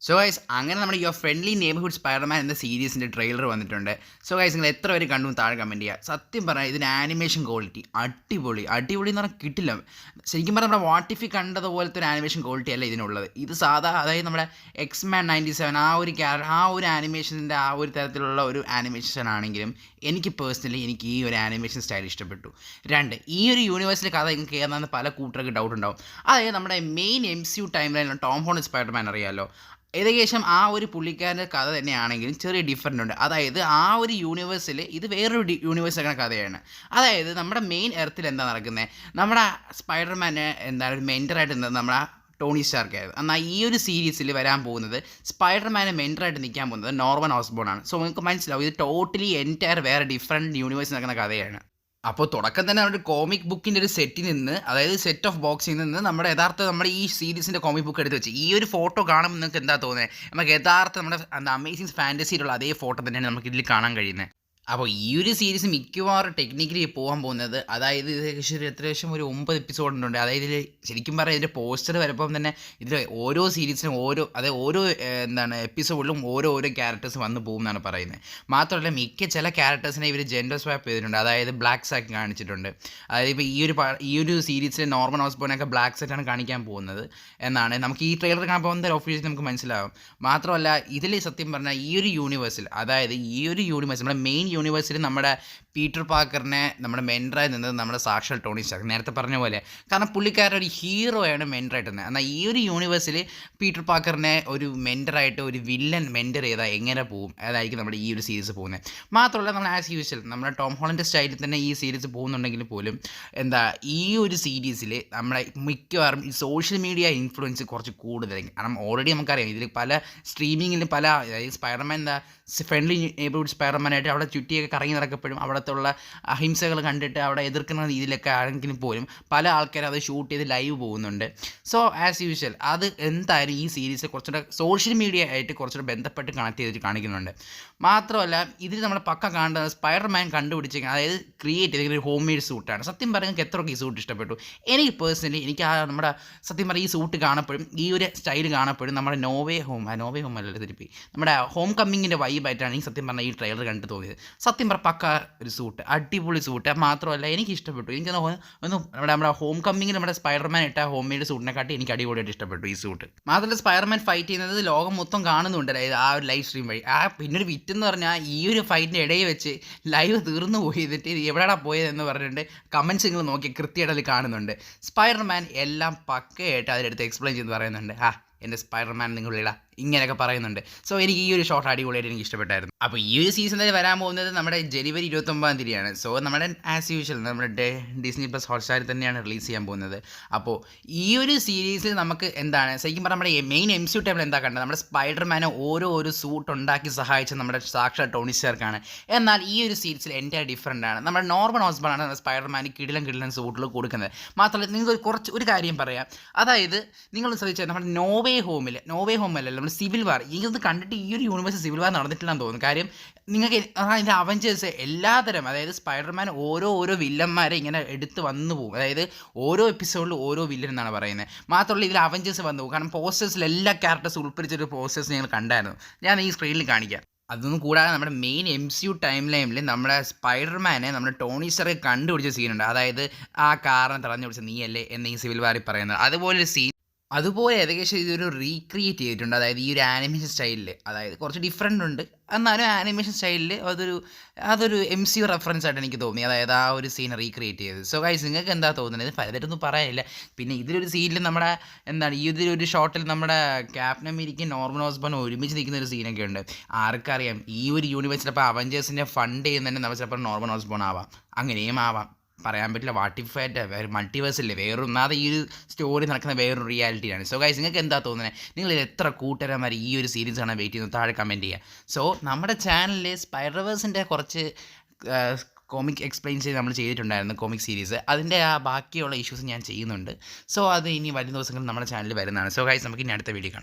So guys അങ്ങനെ നമ്മുടെ your friendly neighbourhood Spiderman എന്ന സീരീസിൻ്റെ ട്രെയിലർ വന്നിട്ടുണ്ട്. സോ ഗൈസ് നിങ്ങൾ എത്ര പേര് കണ്ടു താഴെ കമൻറ്റ് ചെയ്യുക. സത്യം പറഞ്ഞാൽ ഇതിന് ആനിമേഷൻ ക്വാളിറ്റി അടിപൊളി എന്ന് പറഞ്ഞാൽ കിട്ടില്ല. ശരിക്കും പറഞ്ഞാൽ നമ്മുടെ വാട്ടിഫി കണ്ടതുപോലത്തെ ഒരു ആനിമേഷൻ ക്വാളിറ്റി അല്ല ഇതിനുള്ളത്. ഇത് സാധാ അതായത് നമ്മുടെ എക്സ്മാൻ 97 ആ ഒരു ആനിമേഷൻ്റെ ആ ഒരു തരത്തിലുള്ള ഒരു ആനിമേഷൻ ആണെങ്കിലും എനിക്ക് പേഴ്സണലി ഈ ഒരു ആനിമേഷൻ സ്റ്റൈൽ ഇഷ്ടപ്പെട്ടു. ഈ ഒരു യൂണിവേഴ്സിലെ കഥ നിങ്ങൾക്ക് ഏതാണെന്ന് പല കൂട്ടർക്ക് ഡൗട്ട് ഉണ്ടാവും. അതായത് നമ്മുടെ മെയിൻ MCU ടൈം ലൈനിലുള്ള ടോം ഹോളണ്ട് സ്പൈഡർമാൻ അറിയാമല്ലോ, ഏകദേശം ആ ഒരു പുള്ളിക്കാരൻ്റെ കഥ തന്നെയാണെങ്കിലും ചെറിയ ഡിഫറൻ്റ് ഉണ്ട്. അതായത് ആ ഒരു യൂണിവേഴ്സിൽ ഇത് വേറൊരു യൂണിവേഴ്സിലെ കഥയാണ്. അതായത് നമ്മുടെ മെയിൻ എർത്തിൽ എന്താ നടക്കുന്നത്, നമ്മുടെ സ്പൈഡർമാന് എന്താണ് ഒരു മെൻറ്ററായിട്ട് നിന്നത് നമ്മുടെ ടോണി സ്റ്റാർക്ക് ആയത്. എന്നാൽ ഈ ഒരു സീരീസിൽ വരാൻ പോകുന്നത് സ്പൈഡർമാനെ മെൻറ്ററായിട്ട് നിൽക്കാൻ പോകുന്നത് നോർമൻ ഓസ്ബോൺ ആണ്. സോ നിങ്ങൾക്ക് മനസ്സിലാവും ഇത് ടോട്ടലി എൻറ്റയർ വേറെ ഡിഫറെൻറ്റ് യൂണിവേഴ്സിൽ നടക്കുന്ന കഥയാണ്. അപ്പോൾ തുടക്കം തന്നെ നമ്മുടെ കോമിക് ബുക്കിൻ്റെ ഒരു സെറ്റിൽ നിന്ന്, അതായത് സെറ്റ് ഓഫ് ബോക്സിൽ നിന്ന് നമ്മുടെ ഈ സീരീസിൻ്റെ കോമിക് ബുക്ക് എടുത്ത് വെച്ച് ഈ ഒരു ഫോട്ടോ കാണുമ്പോൾ നിങ്ങൾക്ക് എന്താ തോന്നുന്നത്, നമുക്ക് യഥാർത്ഥ നമ്മുടെ അമേസിങ് ഫാൻറ്റസിയിലുള്ള അതേ ഫോട്ടോ തന്നെയാണ് നമുക്ക് ഇതിൽ കാണാൻ കഴിയുന്നത്. അപ്പോൾ ഈ ഒരു സീരീസ് മിക്കവാറും ടെക്നിക്കലി പോകാൻ പോകുന്നത്, അതായത് ഏകദേശം ഒരു 9 എപ്പിസോഡുണ്ട്. അതായത് ഇതിൽ ശരിക്കും പറയാം ഇതിൻ്റെ പോസ്റ്റർ വരുമ്പം തന്നെ ഇതിൽ ഓരോ സീരീസിനും ഓരോ എപ്പിസോഡിലും ഓരോ ക്യാരക്ടേഴ്സ് വന്നു പോകും എന്നാണ് പറയുന്നത്. മാത്രമല്ല മിക്ക ചില ക്യാരക്ടേഴ്സിനെ ഇവർ ജെൻഡർ സ്വാപ്പ് ചെയ്തിട്ടുണ്ട്. അതായത് ബ്ലാക്ക് സാക്ക് കാണിച്ചിട്ടുണ്ട്. അതായത് ഇപ്പോൾ ഈ ഒരു സീരീസിൽ നോർമൻ ഓസ്ബോണൊക്കെ ബ്ലാക്ക് സാറ്റാണ് കാണിക്കാൻ പോകുന്നത് എന്നാണ് നമുക്ക് ഈ ട്രെയിലർ കാണാൻ പോകുന്ന ഒഫീഷ്യലി നമുക്ക് മനസ്സിലാവും. മാത്രമല്ല ഇതിൽ സത്യം പറഞ്ഞാൽ ഈ ഒരു യൂണിവേഴ്സിൽ, അതായത് നമ്മുടെ മെയിൻ യൂണിവേഴ്സിൽ നമ്മുടെ പീറ്റർ പാക്കറിനെ നമ്മുടെ മെൻറ്ററായി നിന്നത് നമ്മുടെ സാക്ഷാൽ ടോണി സ്റ്റാർക്ക്, നേരത്തെ പറഞ്ഞ പോലെ. കാരണം പുള്ളിക്കാരൻ ഒരു ഹീറോയാണ് മെൻറ്ററായിട്ട് നിന്നത്. എന്നാൽ ഈ ഒരു യൂണിവേഴ്സിൽ പീറ്റർ പാക്കറിനെ ഒരു മെൻറ്ററായിട്ട് ഒരു വില്ലൻ മെൻറ്റർ ചെയ്താൽ എങ്ങനെ പോകും, അതായിരിക്കും നമ്മുടെ ഈ ഒരു സീരീസ് പോകുന്നത്. മാത്രമല്ല നമ്മൾ ആസ് യൂഷ്വൽ നമ്മുടെ ടോം ഹോളണ്ട് സ്റ്റൈലിൽ തന്നെ ഈ സീരീസ് പോകുന്നുണ്ടെങ്കിൽ പോലും ഈ ഒരു സീരീസിൽ നമ്മളെ മിക്കവാറും ഈ സോഷ്യൽ മീഡിയ ഇൻഫ്ലുവൻസ് കുറച്ച് കൂടുതലായിരിക്കും. കാരണം ഓൾറെഡി നമുക്കറിയാം ഇതിൽ പല സ്ട്രീമിങ്ങിലും അതായത് സ്പൈഡർമാൻ ഫ്രണ്ട്ലി നെയ്ബർഹുഡ് സ്പൈഡർമാനായിട്ട് അവിടെ ചുറ്റിയൊക്കെ കറങ്ങി നടക്കപ്പോഴും അവിടത്തുള്ള അഹിംസകൾ കണ്ടിട്ട് അവിടെ എതിർക്കുന്ന രീതിയിലൊക്കെ ആണെങ്കിലും പോലും പല ആൾക്കാരും അത് ഷൂട്ട് ചെയ്ത് ലൈവ് പോകുന്നുണ്ട്. സോ ആസ് യൂഷ്വൽ അത് എന്തായാലും ഈ സീരീസ് കുറച്ചുകൂടെ സോഷ്യൽ മീഡിയ ആയിട്ട് കുറച്ചുകൂടെ ബന്ധപ്പെട്ട് കണക്ട് ചെയ്തിട്ട് കാണിക്കുന്നുണ്ട്. മാത്രമല്ല ഇതിൽ നമ്മൾ പക്ക കാണുന്നത് സ്പൈഡർമാൻ കണ്ടുപിടിച്ചിരിക്കുന്നത്, അതായത് ക്രിയേറ്റ് ചെയ്ത ഒരു ഹോം മെയ്ഡ് സൂട്ടാണ്. സത്യം പറയുന്നത് എത്രയൊക്കെ ഈ സൂട്ട് ഇഷ്ടപ്പെട്ടു. എനിക്ക് പേഴ്സണലി നമ്മുടെ സത്യം പറഞ്ഞാൽ ഈ സൂട്ട് കാണപ്പോഴും ഈ ഒരു സ്റ്റൈൽ കാണപ്പോഴും നമ്മുടെ നോവേ ഹോം അല്ലല്ലോ തിരുപ്പി നമ്മുടെ ഹോം കമ്മിങ്ങിൻ്റെ വൈബായിട്ടാണ് എനിക്ക് സത്യം പറഞ്ഞാൽ ഈ ട്രെയിലർ കണ്ടു തോന്നിയത്. സത്യം പറഞ്ഞാൽ പക്ക ഒരു സൂട്ട്, അടിപൊളി സൂട്ട്. മാത്രമല്ല എനിക്ക് ഇഷ്ടപ്പെട്ടു. എനിക്ക് നമ്മുടെ ഹോം കമ്മിങ്ങിൽ നമ്മുടെ സ്പൈഡർമാൻ ഇട്ട ഹോം മെയ്ഡ് സൂട്ടിനെക്കാട്ടി എനിക്ക് അടിപൊളിയായിട്ട് ഇഷ്ടപ്പെട്ടു ഈ സൂട്ട്. മാത്രമല്ല സ്പൈഡർമാൻ ഫൈറ്റ് ചെയ്യുന്നത് ലോകം മൊത്തം കാണുന്നുണ്ട്, അതായത് ആ ഒരു ലൈവ് സ്ട്രീം വഴി. പിന്നൊരു വിറ്റെന്ന് പറഞ്ഞാൽ ഈ ഒരു ഫൈറ്റിൻ്റെ ഇടയിൽ വെച്ച് ലൈവ് തീർന്നു പോയിട്ട് എവിടെയാണ് പോയതെന്ന് പറഞ്ഞിട്ട് കമൻറ്റ്സ് നിങ്ങൾ നോക്കി കൃത്യമായിട്ട് അതിൽ കാണുന്നുണ്ട്. സ്പൈഡർമാൻ എല്ലാം പക്കയായിട്ട് അതിലെടുത്ത് എക്സ്പ്ലെയിൻ ചെയ്ത് പറയുന്നുണ്ട്. എൻ്റെ സ്പൈഡർമാൻ നിങ്ങളിടാ ഇങ്ങനെയൊക്കെ പറയുന്നുണ്ട്. സോ എനിക്ക് ഈ ഒരു ഷോട്ട് അടിപൊളിയായിട്ട് എനിക്ക് ഇഷ്ടപ്പെട്ടായിരുന്നു. അപ്പോൾ ഈ ഒരു സീസൺ തന്നെ വരാൻ പോകുന്നത് നമ്മുടെ ജനുവരി 29-ാം തീയതിയാണ്. സോ നമ്മുടെ ആസ് യൂഷ്വൽ നമ്മുടെ ഡിസ്നി പ്ലസ് ഹോട്ട്സ്റ്റാറിൽ തന്നെയാണ് റിലീസ് ചെയ്യാൻ പോകുന്നത്. അപ്പോൾ ഈ ഒരു സീരീസിൽ നമുക്ക് ശരിക്കും പറഞ്ഞാൽ നമ്മുടെ മെയിൻ MCU ടൈമിൽ എന്താ കണ്ടത്, നമ്മുടെ സ്പൈഡർമാനെ ഓരോ സൂട്ട് ഉണ്ടാക്കി സഹായിച്ച നമ്മുടെ സാക്ഷാൽ ടോണി സ്റ്റാർക്കാണ്. എന്നാൽ ഈ ഒരു സീരീസിൽ എൻ്റെ ഡിഫറൻ്റ് ആണ്. നമ്മുടെ നോർമൻ ഓസ്ബോൺ ആണ് സ്പൈഡർമാന് കിടിലൻ സൂട്ടുകൾ കൊടുക്കുന്നത്. മാത്രമല്ല നിങ്ങൾക്ക് ഒരു കാര്യം പറയാം, അതായത് നിങ്ങൾ ശ്രദ്ധിച്ചാൽ നമ്മുടെ നോവേ ഹോമല്ല നമ്മൾ സിവിൽ വാർ, ഇത് കണ്ടിട്ട് ഈ ഒരു യൂണിവേഴ്സ് സിവിൽ വാർ നടന്നിട്ടില്ലെന്ന് തോന്നുന്നു. കാര്യം നിങ്ങൾക്ക് അതിൻ്റെ അവഞ്ചേഴ്സ് എല്ലാതരം, അതായത് സ്പൈഡർമാൻ ഓരോ വില്ലന്മാരെ ഇങ്ങനെ എടുത്ത് വന്നു പോകും. അതായത് ഓരോ എപ്പിസോഡിലും ഓരോ വില്ലൻ എന്നാണ് പറയുന്നത്. മാത്രമല്ല ഇതിൽ അവഞ്ചേഴ്സ് വന്നു പോകും. കാരണം പോസ്റ്റേഴ്സിൽ എല്ലാ ക്യാരക്ടേഴ്സ് ഉൾപ്പെടുത്തിയൊരു പോസ്റ്റേഴ്സ് നിങ്ങൾ കണ്ടായിരുന്നു, ഞാൻ ഈ സ്ക്രീനിൽ കാണിക്കാം. അതൊന്നും കൂടാതെ നമ്മുടെ മെയിൻ MCU ടൈം ലൈനിൽ നമ്മുടെ സ്പൈഡർമാനെ നമ്മുടെ ടോണി സ്റ്റാർക്ക് കണ്ടുപിടിച്ച സീനുണ്ട്. അതായത് ആ കാറിനെ തടഞ്ഞു പിടിച്ച നീയല്ലേ എന്ന് ഈ സിവിൽ വാറിൽ പറയുന്നത്. അതുപോലൊരു സീൻ അതുപോലെ ഏകദേശം ഇതൊരു റീക്രിയേറ്റ് ചെയ്തിട്ടുണ്ട്. അതായത് ഈ ഒരു ആനിമേഷൻ സ്റ്റൈലിൽ, അതായത് കുറച്ച് ഡിഫറെൻ്റ് ഉണ്ട് എന്നാലും ആനിമേഷൻ സ്റ്റൈലിൽ അതൊരു MCU റെഫറൻസ് ആയിട്ട് എനിക്ക് തോന്നി. അതായത് ആ ഒരു സീൻ റീക്രിയേറ്റ് ചെയ്തത്. സോ ഗൈസ് നിങ്ങൾക്ക് എന്താ തോന്നുന്നത്? പലതരൊന്നും പറയാനില്ല. പിന്നെ ഇതിലൊരു സീനിൽ നമ്മുടെ ഇതിലൊരു ഷോട്ടിൽ നമ്മുടെ ക്യാപ്റ്റൻ അമേരിക്കയും നോർമൻ ഓസ്ബോൺ ഒരുമിച്ച് നിൽക്കുന്ന ഒരു സീനൊക്കെ ഉണ്ട്. ആർക്കറിയാം ഈ ഒരു യൂണിവേഴ്സിൽ അപ്പോൾ അവഞ്ചേഴ്സിൻ്റെ ഫണ്ട് ചെയ്യുന്നതന്നെ നമ്മൾ ചിലപ്പോൾ നോർമൻ ഓസ്ബോൺ ആവാം, അങ്ങനെയും ആവാം, പറയാൻ പറ്റില്ല. വാട്ടിഫായിട്ട് വേറെ മൾട്ടിവേഴ്സില്ലേ, വേറൊന്നാതെ ഈ ഒരു സ്റ്റോറി നടക്കുന്ന വേറൊരു റിയാലിറ്റിയാണ്. സോ ഗൈസ് നിങ്ങൾക്ക് എന്താ തോന്നുന്നത്? നിങ്ങൾ എത്ര കൂട്ടുകാരന്മാർ ഈ ഒരു സീരീസ് ആണ് വെയിറ്റ് ചെയ്യുന്നത്? താഴെ കമൻറ്റ് ചെയ്യുക. സോ നമ്മുടെ ചാനലിൽ സ്പൈഡർവേഴ്സിൻ്റെ കുറച്ച് കോമിക് എക്സ്പ്ലെയിൻ ചെയ്ത് നമ്മൾ ചെയ്തിട്ടുണ്ടായിരുന്നു കോമിക് സീരീസ്. അതിൻ്റെ ആ ബാക്കിയുള്ള ഇഷ്യൂസ് ഞാൻ ചെയ്യുന്നുണ്ട്. സോ അത് ഇനി വരും ദിവസങ്ങളിൽ നമ്മുടെ ചാനലിൽ വരുന്നതാണ്. സോ ഗൈസ് നമുക്ക് ഇനി അടുത്ത വീഡിയോ കാണാം.